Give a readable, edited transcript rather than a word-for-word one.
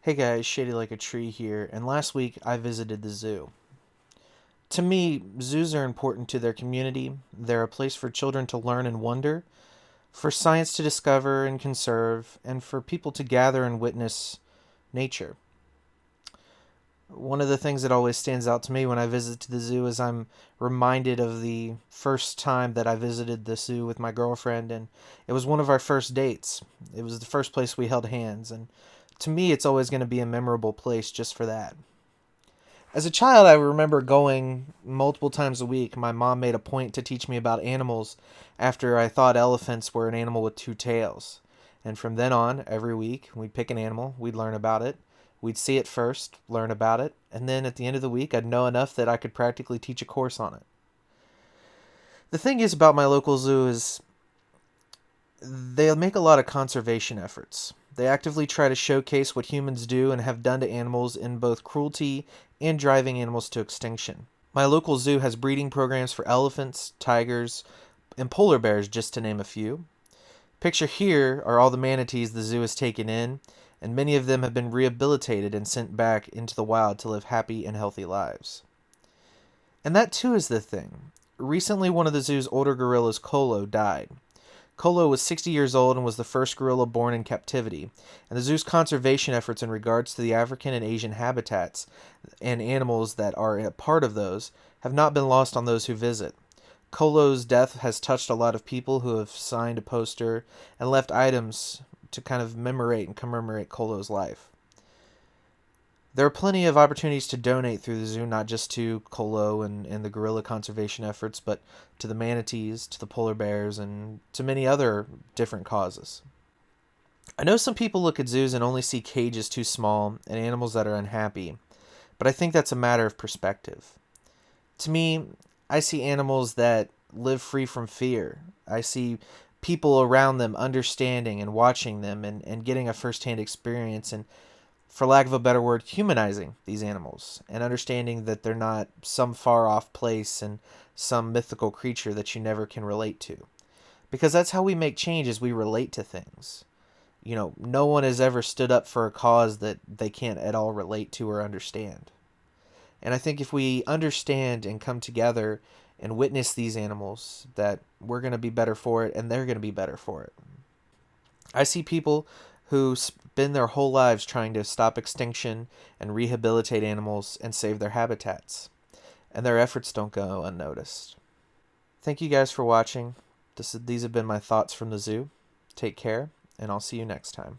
Hey guys, Shadylikeatree here, and last week I visited the zoo. To me, zoos are important to their community. They're a place for children to learn and wonder, for science to discover and conserve, and for people to gather and witness nature. One of the things that always stands out to me when I visit to the zoo is I'm reminded of the first time that I visited the zoo with my girlfriend, and it was one of our first dates. It was the first place we held hands, and to me, it's always going to be a memorable place just for that. As a child, I remember going multiple times a week. My mom made a point to teach me about animals after I thought elephants were an animal with two tails. And from then on, every week, we'd pick an animal, we'd learn about it, we'd see it first, learn about it, and then at the end of the week, I'd know enough that I could practically teach a course on it. The thing is about my local zoo is they make a lot of conservation efforts. They actively try to showcase what humans do and have done to animals in both cruelty and driving animals to extinction. My local zoo has breeding programs for elephants, tigers, and polar bears, just to name a few. Picture here are all the manatees the zoo has taken in, and many of them have been rehabilitated and sent back into the wild to live happy and healthy lives. And that too is the thing. Recently, one of the zoo's older gorillas, Kolo, died. Kolo was 60 years old and was the first gorilla born in captivity, and the zoo's conservation efforts in regards to the African and Asian habitats and animals that are a part of those have not been lost on those who visit. Kolo's death has touched a lot of people who have signed a poster and left items to kind of commemorate Kolo's life. There are plenty of opportunities to donate through the zoo, not just to Kolo and the gorilla conservation efforts, but to the manatees, to the polar bears, and to many other different causes. I know some people look at zoos and only see cages too small and animals that are unhappy, but I think that's a matter of perspective. To me, I see animals that live free from fear. I see people around them understanding and watching them and getting a first-hand experience and, for lack of a better word, humanizing these animals and understanding that they're not some far off place and some mythical creature that you never can relate to. Because that's how we make change, is we relate to things. No one has ever stood up for a cause that they can't at all relate to or understand. And I think if we understand and come together and witness these animals, that we're going to be better for it and they're going to be better for it. I see people who spend their whole lives trying to stop extinction and rehabilitate animals and save their habitats, and their efforts don't go unnoticed. Thank you guys for watching. These have been my thoughts from the zoo. Take care, and I'll see you next time.